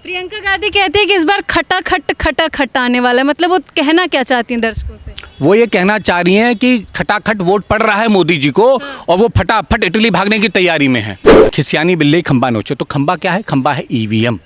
प्रियंका गांधी कहती है कि इस बार खटा आने वाला है, मतलब वो कहना क्या चाहती हैं दर्शकों से? वो ये कहना चाह रही हैं कि खटाखट वोट पड़ रहा है मोदी जी को और वो फटाफट इटली भागने की तैयारी में है। खिसियानी बिल्ली खंबा नोचे, तो खंबा क्या है? खंबा है ईवीएम,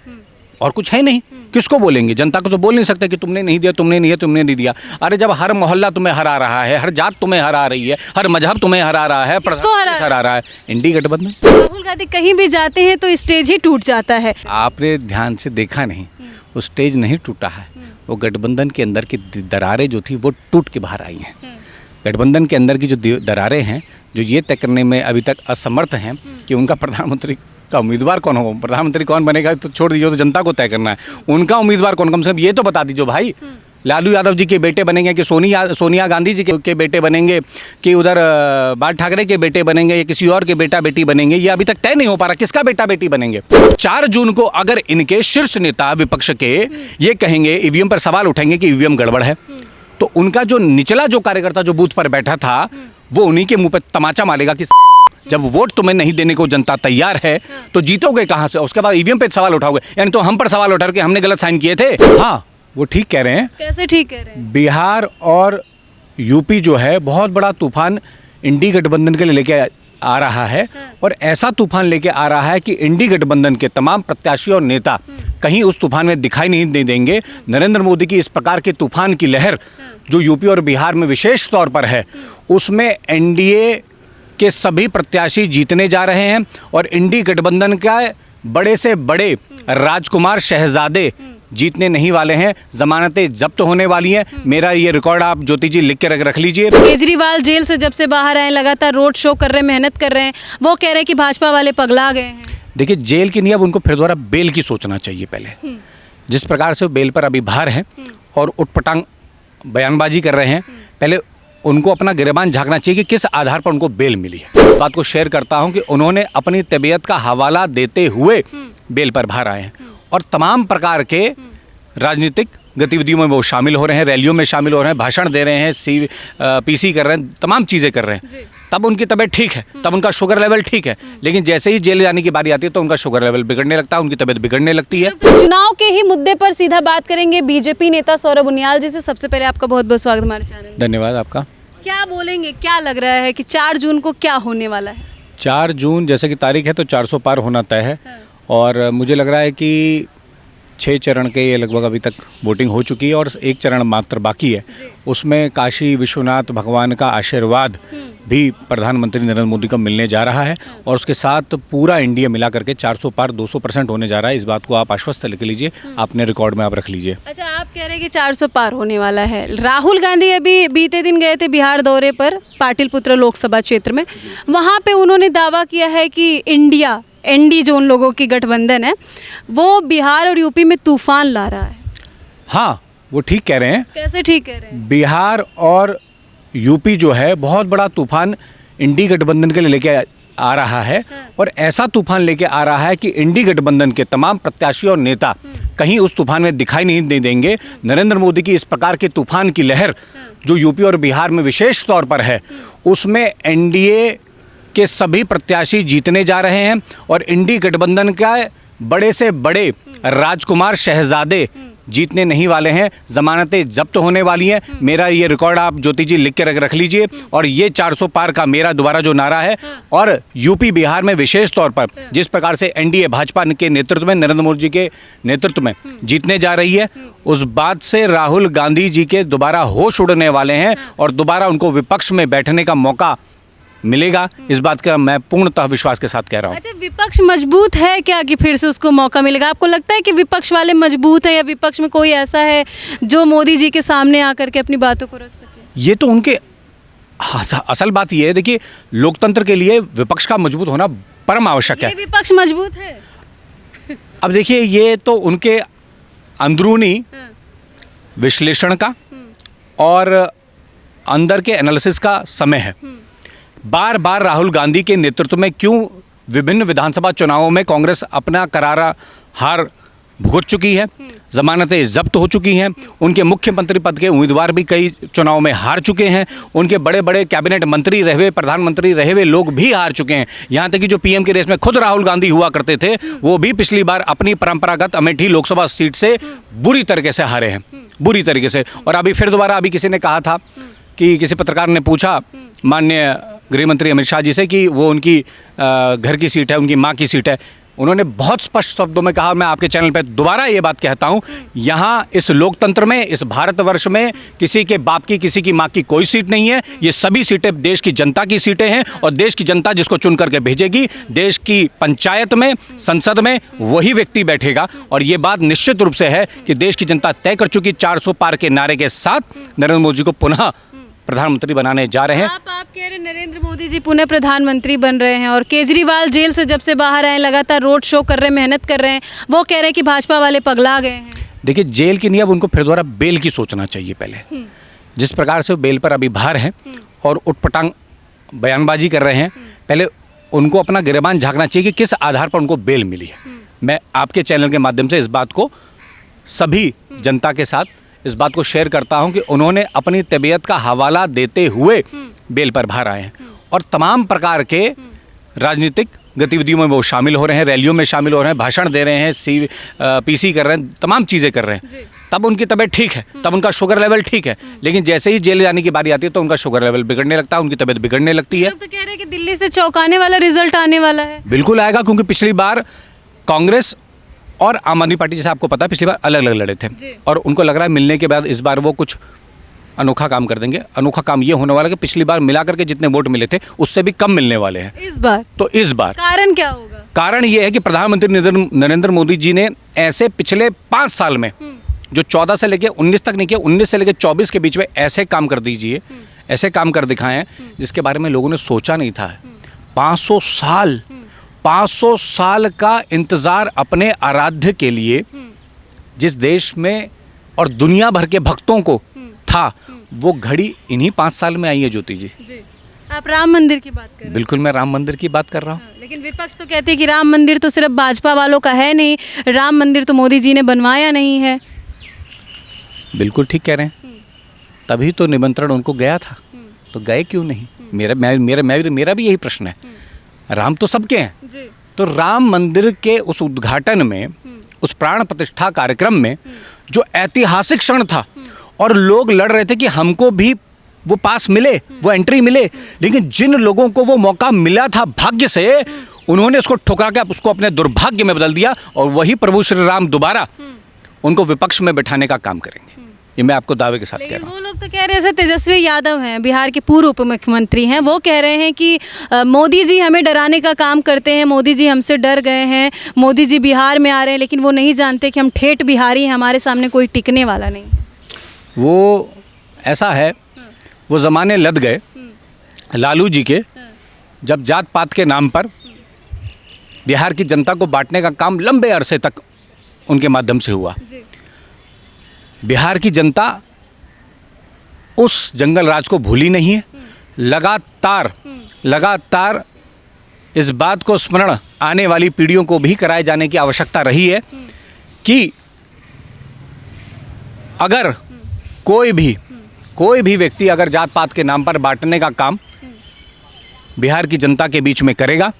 और कुछ है नहीं। किसको बोलेंगे? जनता को तो बोल नहीं सकते कि तुमने नहीं दिया, तुमने नहीं दिया। अरे जब हर मोहल्ला तुम्हें हरा रहा है, हर जात तुम्हें हरा रही है, हर मजहब तुम्हें हरा रहा है, हरा रहा है इंडी गठबंधन। राहुल गांधी कहीं भी जाते हैं तो स्टेज ही टूट जाता है। आपने ध्यान से देखा नहीं, वो स्टेज नहीं टूटा है, वो गठबंधन के अंदर की दरारें जो थी वो टूट के बाहर आई हैं। गठबंधन के अंदर की जो दरारें हैं, जो ये तय करने में अभी तक असमर्थ हैं कि उनका प्रधानमंत्री का उम्मीदवार कौन हो, प्रधानमंत्री कौन बनेगा तो छोड़ दीजिए, तो जनता को तय करना है। उनका उम्मीदवार कौन, कम से कम ये तो बता दीजिए भाई। लालू यादव जी के बेटे बनेंगे कि सोनिया गांधी जी के बेटे बनेंगे कि उधर बाल ठाकरे के बेटे बनेंगे या किसी और के बेटा बेटी बनेंगे, ये अभी तक तय नहीं हो पा रहा किसका बेटा बेटी बनेंगे। 4 जून को अगर इनके शीर्ष नेता विपक्ष के ये कहेंगे, ईवीएम पर सवाल उठाएंगे कि ईवीएम गड़बड़ है, तो उनका जो निचला जो कार्यकर्ता जो बूथ पर बैठा था वो उन्हीं के मुंह पर तमाचा मारेगा कि जब वोट तुम्हें नहीं देने को जनता तैयार है तो जीतोगे कहां से? उसके बाद ईवीएम पे सवाल उठाओगे, यानी तो हम पर सवाल उठा के हमने गलत साइन किए थे। हाँ, वो ठीक कह रहे हैं। कैसे ठीक कह रहे हैं? बिहार और यूपी जो है बहुत बड़ा तूफान इंडी गठबंधन के लिए लेके आ रहा है, और ऐसा तूफान लेके आ रहा है कि इंडी गठबंधन के तमाम प्रत्याशी और नेता कहीं उस तूफान में दिखाई नहीं देंगे। नरेंद्र मोदी की इस प्रकार के तूफान की लहर जो यूपी और बिहार में विशेष तौर पर है, उसमें एनडीए के सभी प्रत्याशी जीतने जा रहे हैं और इंडी गठबंधन का बड़े से बड़े राजकुमार शहजादे जीतने नहीं वाले हैं। जमानतें जब्त होने वाली हैं। मेरा ये रिकॉर्ड आप ज्योति जी लिख के रख लीजिए। केजरीवाल जेल से जब से बाहर आए लगातार रोड शो कर रहे हैं, मेहनत कर रहे हैं, वो कह रहे हैं कि भाजपा वाले पगला गए हैं। देखिए, जेल की नहीं, अब उनको फिर दोबारा बेल की सोचना चाहिए। पहले जिस प्रकार से वो बेल पर अभी बाहर हैं और उटपटांग बयानबाजी कर रहे हैं, पहले उनको अपना गिरबान झांकना चाहिए कि किस आधार पर उनको बेल मिली है। इस बात को शेयर करता हूं कि उन्होंने अपनी तबीयत का हवाला देते हुए बेल पर बाहर आए हैं और तमाम प्रकार के राजनीतिक गतिविधियों में वो शामिल हो रहे हैं, रैलियों में शामिल हो रहे हैं, भाषण दे रहे हैं, पीसी कर रहे हैं, तमाम चीज़ें कर रहे हैं। तब उनकी तबीयत ठीक है, तब उनका शुगर लेवल ठीक है, लेकिन जैसे ही जेल जाने की बारी आती है तो उनका शुगर लेवल बिगड़ने लगता है, उनकी तबीयत बिगड़ने लगती है। चुनाव के ही मुद्दे पर सीधा बात करेंगे बीजेपी नेता सौरभ उनियाल जी से। सबसे पहले आपका बहुत बहुत स्वागत हमारे चैनल में। धन्यवाद आपका। क्या बोलेंगे, क्या लग रहा है कि 4 जून को क्या होने वाला है? 4 जून जैसे कि तारीख है तो 400 पार होना तय है। और मुझे लग रहा है कि 6 चरण के ये लगभग अभी तक वोटिंग हो चुकी है और 1 चरण मात्र बाकी है। उसमें काशी विश्वनाथ भगवान का आशीर्वाद भी प्रधानमंत्री नरेंद्र मोदी को मिलने जा रहा है और उसके साथ पूरा इंडिया मिला करके 400 पार 200% होने जा रहा है। इस बात को आप आश्वस्त लिख लीजिए, अपने रिकॉर्ड में आप रख लीजिए। अच्छा, आप कह रहे हैं कि 400 पार होने वाला है। राहुल गांधी अभी बीते दिन गए थे बिहार दौरे पर, पाटिलपुत्र लोकसभा क्षेत्र में। वहाँ पे उन्होंने दावा किया है कि एनडी जो उन लोगों की गठबंधन है वो बिहार और यूपी में तूफान ला रहा है। हाँ, वो ठीक कह रहे हैं। कैसे ठीक कह रहे हैं? बिहार और यूपी जो है बहुत बड़ा तूफान इंडी गठबंधन के लिए लेके आ रहा है और ऐसा तूफान लेके आ रहा है कि इंडी गठबंधन के तमाम प्रत्याशी और नेता कहीं उस तूफान में दिखाई नहीं देंगे। नरेंद्र मोदी की इस प्रकार के तूफान की लहर जो यूपी और बिहार में विशेष तौर पर है, उसमें एनडीए के सभी प्रत्याशी जीतने जा रहे हैं और इंडी गठबंधन का बड़े से बड़े राजकुमार शहजादे जीतने नहीं वाले हैं। जमानतें जब्त होने वाली हैं। मेरा ये रिकॉर्ड आप ज्योति जी लिख के रख लीजिए। और ये 400 पार का मेरा दोबारा जो नारा है, और यूपी बिहार में विशेष तौर पर जिस प्रकार से एनडीए भाजपा के नेतृत्व में, नरेंद्र मोदी जी के नेतृत्व में जीतने जा रही है, उस बात से राहुल गांधी जी के दोबारा होश उड़ने वाले हैं और दोबारा उनको विपक्ष में बैठने का मौका मिलेगा। इस बात का मैं पूर्णतः विश्वास के साथ कह रहा हूँ। अच्छा, विपक्ष मजबूत है क्या कि फिर से उसको मौका मिलेगा? आपको लगता है कि विपक्ष वाले मजबूत हैं या विपक्ष में कोई ऐसा है जो मोदी जी के सामने आकर के अपनी बातों को रख सके? ये तो उनके असल बात ये है, देखिए, लोकतंत्र के लिए विपक्ष का मजबूत होना परम आवश्यक है। विपक्ष मजबूत है? अब देखिए, ये तो उनके अंदरूनी विश्लेषण का और अंदर के एनालिसिस का समय है। बार बार राहुल गांधी के नेतृत्व में क्यों विभिन्न विधानसभा चुनावों में कांग्रेस अपना करारा हार भुगत चुकी है, जमानतें जब्त हो चुकी हैं, उनके मुख्यमंत्री पद के उम्मीदवार भी कई चुनाव में हार चुके हैं, उनके बड़े बड़े कैबिनेट मंत्री रहे हुए, प्रधानमंत्री रहे हुए लोग भी हार चुके हैं। यहाँ तक कि जो पीएम की रेस में खुद राहुल गांधी हुआ करते थे, वो भी पिछली बार अपनी परंपरागत अमेठी लोकसभा सीट से बुरी तरीके से हारे हैं, बुरी तरीके से। और अभी फिर दोबारा अभी किसी ने कहा था कि किसी पत्रकार ने पूछा माननीय गृह मंत्री अमित शाह जी से कि वो उनकी घर की सीट है, उनकी माँ की सीट है। उन्होंने बहुत स्पष्ट शब्दों में कहा, मैं आपके चैनल पे दोबारा ये बात कहता हूँ, यहाँ इस लोकतंत्र में, इस भारतवर्ष में किसी के बाप की, किसी की माँ की कोई सीट नहीं है। ये सभी सीटें देश की जनता की सीटें हैं और देश की जनता जिसको चुन करके भेजेगी, देश की पंचायत में, संसद में वही व्यक्ति बैठेगा। और ये बात निश्चित रूप से है कि देश की जनता तय कर चुकी। 400 पार के नारे के साथ नरेंद्र मोदी जी को पुनः प्रधानमंत्री बनाने जा रहे हैं। आप कह रहे हैं नरेंद्र मोदी जी पुनः प्रधानमंत्री बन रहे हैं और केजरीवाल जेल से जब से बाहर आए लगातार रोड शो कर रहे हैं, मेहनत कर रहे हैं, वो कह रहे हैं कि भाजपा वाले पगला गए हैं। देखिए, जेल की नहीं, अब उनको फिर दोबारा बेल की सोचना चाहिए पहले। जिस प्रकार से वो बेल पर अभी बाहर हैं और उटपटांग बयानबाजी कर रहे हैं, पहले उनको अपना गिरबान झांकना चाहिए कि किस आधार पर उनको बेल मिली है। मैं आपके चैनल के माध्यम से इस बात को सभी जनता के साथ इस बात को शेयर करता हूं कि उन्होंने अपनी तबीयत का हवाला देते हुए बेल पर बाहर आए हैं और तमाम प्रकार के राजनीतिक गतिविधियों में वो शामिल हो रहे हैं, रैलियों में शामिल हो रहे हैं, भाषण दे रहे हैं, पीसी कर रहे हैं, तमाम चीज़ें कर रहे हैं। तब उनकी तबीयत ठीक है, तब उनका शुगर लेवल ठीक है, लेकिन जैसे ही जेल जाने की बारी आती है तो उनका शुगर लेवल बिगड़ने लगता है, उनकी तबीयत बिगड़ने लगती है। तो कह रहे हैं कि दिल्ली से चौंकाने वाला रिजल्ट आने वाला है। बिल्कुल आएगा, क्योंकि पिछली बार कांग्रेस और आम आदमी पार्टी, जैसे आपको पता है, पिछली बार अलग अलग लड़े थे और उनको लग रहा है मिलने के बाद इस बार वो कुछ अनोखा काम कर देंगे। अनोखा काम ये होने वाला है कि पिछली बार मिलाकर के जितने वोट मिले थे उससे भी कम मिलने वाले हैं इस बार। तो इस बार कारण क्या होगा? कारण ये है कि प्रधानमंत्री नरेंद्र मोदी जी ने ऐसे पिछले 5 साल में, जो 14 से लेकर 19 तक नहीं किया, 19 से लेकर 24 के बीच में ऐसे काम कर दीजिए, ऐसे काम कर दिखाए हैं जिसके बारे में लोगों ने सोचा नहीं था। 500 साल का इंतजार अपने आराध्य के लिए, जिस देश में और दुनिया भर के भक्तों को था, वो घड़ी इन्हीं 5 साल में आई है। ज्योति जी, आप राम मंदिर की बात कर रहे हैं। बिल्कुल, मैं राम मंदिर की बात कर रहा हूँ। लेकिन विपक्ष तो कहते हैं कि राम मंदिर तो सिर्फ भाजपा वालों का है नहीं, राम मंदिर तो मोदी जी ने बनवाया नहीं है। बिल्कुल ठीक कह रहे हैं, तभी तो निमंत्रण उनको गया था, तो गए क्यों नहीं? मेरा भी यही प्रश्न है। राम तो सबके हैं, तो राम मंदिर के उस उद्घाटन में, उस प्राण प्रतिष्ठा कार्यक्रम में जो ऐतिहासिक क्षण था और लोग लड़ रहे थे कि हमको भी वो पास मिले, वो एंट्री मिले, लेकिन जिन लोगों को वो मौका मिला था भाग्य से, उन्होंने उसको ठुकरा के उसको अपने दुर्भाग्य में बदल दिया और वही प्रभु श्री राम दोबारा उनको विपक्ष में बैठाने का काम करेंगे। ये मैं आपको दावे के साथ कह रहा हूँ। वो लोग तो कह रहे हैं, जैसे तेजस्वी यादव हैं, बिहार के पूर्व उप मुख्यमंत्री हैं, वो कह रहे हैं कि मोदी जी हमें डराने का काम करते हैं, मोदी जी हमसे डर गए हैं, मोदी जी बिहार में आ रहे हैं, लेकिन वो नहीं जानते कि हम ठेठ बिहारी हैं, हमारे सामने कोई टिकने वाला नहीं। वो ऐसा है, वो ज़माने लद गए लालू जी के, जब जात पात के नाम पर बिहार की जनता को बांटने का काम लंबे अरसे तक उनके माध्यम से हुआ। बिहार की जनता उस जंगल राज को भूली नहीं है। लगातार इस बात को स्मरण आने वाली पीढ़ियों को भी कराए जाने की आवश्यकता रही है कि अगर कोई भी व्यक्ति अगर जात पात के नाम पर बांटने का काम बिहार की जनता के बीच में करेगा,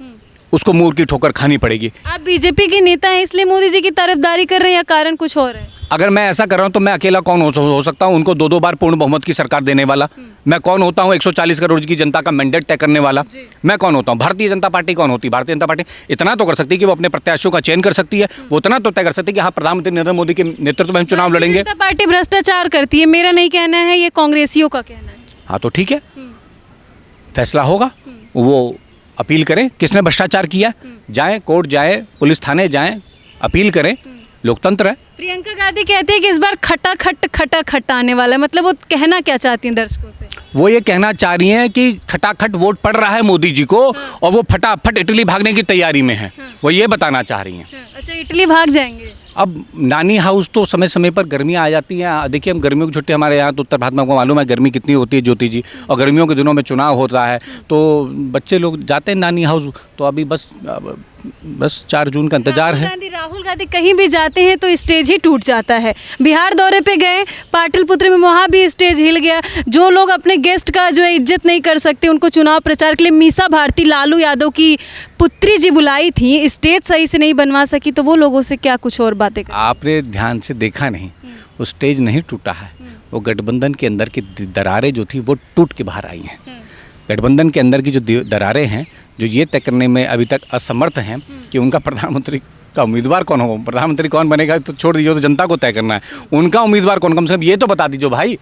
उसको मुंह की ठोकर खानी पड़ेगी। आप बीजेपी के नेता हैं इसलिए मोदी जी की तरफदारी कर रहे हैं या कारण कुछ और है? अगर मैं ऐसा कर रहा हूं तो मैं अकेला कौन हो सकता हूं उनको 2 बार पूर्ण बहुमत की सरकार देने वाला? मैं कौन होता हूं 140 करोड़ की जनता का मैंडेट तय करने वाला? मैं कौन होता हूं? भारतीय जनता पार्टी कौन होती है? भारतीय जनता पार्टी इतना तो कर सकती है कि वो अपने प्रत्याशियों का चयन कर सकती है, वो इतना तो तय कर सकती है कि हाँ, प्रधानमंत्री नरेंद्र मोदी के नेतृत्व में हम चुनाव लड़ेंगे। जनता पार्टी भ्रष्टाचार करती है, मेरा नहीं कहना है, ये कांग्रेसियों का कहना है। हाँ तो ठीक है, फैसला होगा, वो अपील करें, किसने भ्रष्टाचार किया, जाएं कोर्ट, जाएं पुलिस थाने, जाएं अपील करें, लोकतंत्र है। प्रियंका गांधी कहती है कि इस बार खटा आने वाला है, मतलब वो कहना क्या चाहती हैं दर्शकों से? वो ये कहना चाह रही हैं कि खटाखट वोट पड़ रहा है मोदी जी को और वो फटाफट इटली भागने की तैयारी में है, वो ये बताना चाह रही हैं। अच्छा, इटली भाग जाएंगे? अब नानी हाउस तो समय समय पर गर्मियाँ आ जाती हैं। देखिए, हम गर्मियों की छुट्टी, हमारे यहाँ तो उत्तर भारत में आपको मालूम है गर्मी कितनी होती है ज्योति जी, और गर्मियों के दिनों में चुनाव होता है तो बच्चे लोग जाते हैं नानी हाउस, तो अभी बस 4 जून का इंतजार है। राहुल गांधी कहीं भी जाते हैं तो स्टेज ही टूट जाता है। बिहार दौरे पे गए पाटलिपुत्र में, वहाँ भी स्टेज हिल गया। जो लोग अपने गेस्ट का जो है इज्जत नहीं कर सकते, उनको चुनाव प्रचार के लिए मीसा भारती लालू यादव की पुत्री जी बुलाई थी, स्टेज सही से नहीं बनवा सकी, तो वो लोगों से क्या कुछ और बातें कर। आपने ध्यान से देखा नहीं, वो स्टेज नहीं टूटा है, वो गठबंधन के अंदर की दरारें जो थी वो टूट के बाहर आई हैं। गठबंधन के अंदर की जो दरारें हैं, जो ये तय करने में अभी तक असमर्थ हैं कि उनका प्रधानमंत्री का उम्मीदवार कौन हो, प्रधानमंत्री कौन बनेगा तो छोड़ दीजिए, तो जनता को तय करना है। उनका उम्मीदवार कौन, कम से कम ये तो बता दीजिए भाई।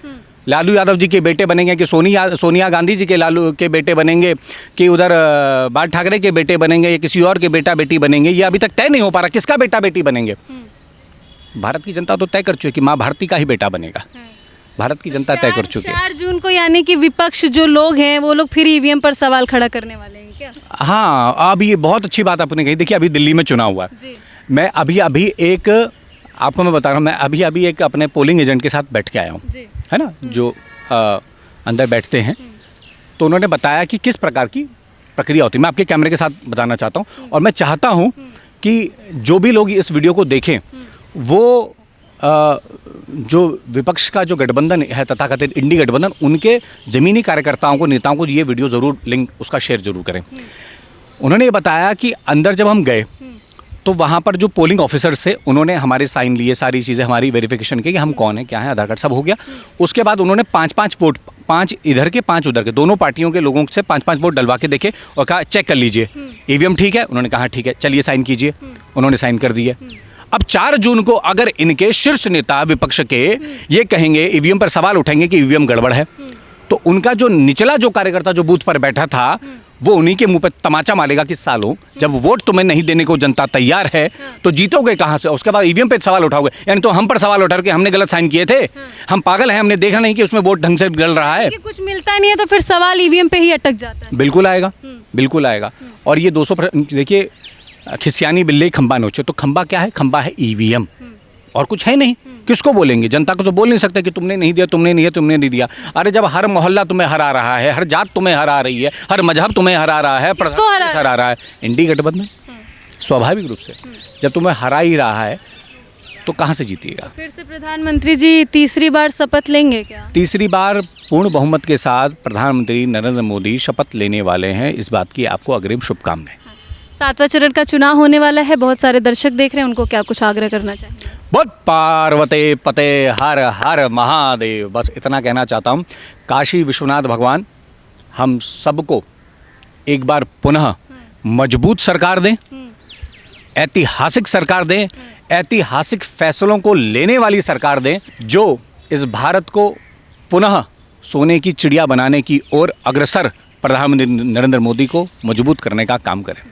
लालू यादव जी के बेटे बनेंगे कि सोनिया गांधी जी के लालू के बेटे बनेंगे कि उधर बाल ठाकरे के बेटे बनेंगे या किसी और के बेटा बेटी बनेंगे, ये अभी तक तय नहीं हो पा रहा किसका बेटा बेटी बनेंगे। भारत की जनता तो तय कर चुकी है कि माँ भारती का ही बेटा बनेगा। भारत की जनता तय कर चुकी है। 4 जून को यानी कि विपक्ष जो लोग हैं वो लोग फिर ईवीएम पर सवाल खड़ा करने वाले हैं क्या? हाँ, अब ये बहुत अच्छी बात आपने कही। देखिए अभी दिल्ली में चुनाव हुआ है, मैं अभी एक आपको मैं बता रहा हूँ, मैं अभी एक अपने पोलिंग एजेंट के साथ बैठ के आया हूँ, है ना, जो अंदर बैठते हैं, तो उन्होंने बताया कि किस प्रकार की प्रक्रिया होती है। मैं आपके कैमरे के साथ बताना चाहता हूँ, और मैं चाहता हूँ कि जो भी लोग इस वीडियो को देखें वो जो विपक्ष का जो गठबंधन है तथाकथित इंडी गठबंधन, उनके ज़मीनी कार्यकर्ताओं को, नेताओं को ये वीडियो ज़रूर लिंक उसका शेयर ज़रूर करें। उन्होंने ये बताया कि अंदर जब हम गए तो वहाँ पर जो पोलिंग ऑफिसर्स थे उन्होंने हमारे साइन लिए, सारी चीज़ें हमारी वेरिफिकेशन की कि हम कौन हैं, क्या हैं, आधार कार्ड सब हो गया। उसके बाद उन्होंने 5-5 वोट, 5 इधर के 5 उधर के, दोनों पार्टियों के लोगों से 5-5 वोट डलवा के देखे और कहा चेक कर लीजिए ईवीएम ठीक है। उन्होंने कहा ठीक है, चलिए साइन कीजिए। उन्होंने साइन कर दिए। अब 4 जून को अगर इनके शीर्ष नेता विपक्ष के ये कहेंगे, ईवीएम पर सवाल उठाएंगे कि ईवीएम गड़बड़ है, तो उनका जो निचला जो कार्यकर्ता जो बूथ पर बैठा था वो उन्हीं के मुंह पर तमाचा मारेगा कि सालों, जब वोट तुम्हें नहीं देने को जनता तैयार है तो जीतोगे कहाँ से? उसके बाद ईवीएम पे सवाल उठाओगे, यानी तो हम पर सवाल उठा के हमने गलत साइन किए थे, हम पागल हैं, हमने देखा नहीं कि उसमें वोट ढंग से डल रहा है। कुछ मिलता नहीं है तो फिर सवाल ईवीएम पे ही अटक जाता है। बिल्कुल आएगा, बिल्कुल आएगा। और ये 200%, देखिए खिसियानी बिल्ली खंबा नोचे, तो खंबा क्या है? खंबा है ईवीएम, और कुछ है नहीं। किसको बोलेंगे? जनता को तो बोल नहीं सकते कि तुमने नहीं दिया, तुमने नहीं है, तुमने नहीं दिया। अरे जब हर मोहल्ला तुम्हें हरा रहा है, हर जात तुम्हें हरा रही है, हर मजहब तुम्हें हरा रहा है, हरा रहा है इंडी गठबंधन, स्वाभाविक रूप से जब तुम्हें हरा ही रहा है तो कहाँ से जीतिएगा? फिर से प्रधानमंत्री जी तीसरी बार शपथ लेंगे क्या? तीसरी बार पूर्ण बहुमत के साथ प्रधानमंत्री नरेंद्र मोदी शपथ लेने वाले हैं, इस बात की आपको अग्रिम शुभकामनाएं। 7वां चरण का चुनाव होने वाला है, बहुत सारे दर्शक देख रहे हैं, उनको क्या कुछ आग्रह करना चाहिए? बहुत पार्वते पते हर हर महादेव, बस इतना कहना चाहता हूँ। काशी विश्वनाथ भगवान हम सबको एक बार पुनः मजबूत सरकार दें, ऐतिहासिक सरकार दें, ऐतिहासिक फैसलों को लेने वाली सरकार दें, जो इस भारत को पुनः सोने की चिड़िया बनाने की ओर अग्रसर प्रधानमंत्री नरेंद्र मोदी को मजबूत करने का काम करें।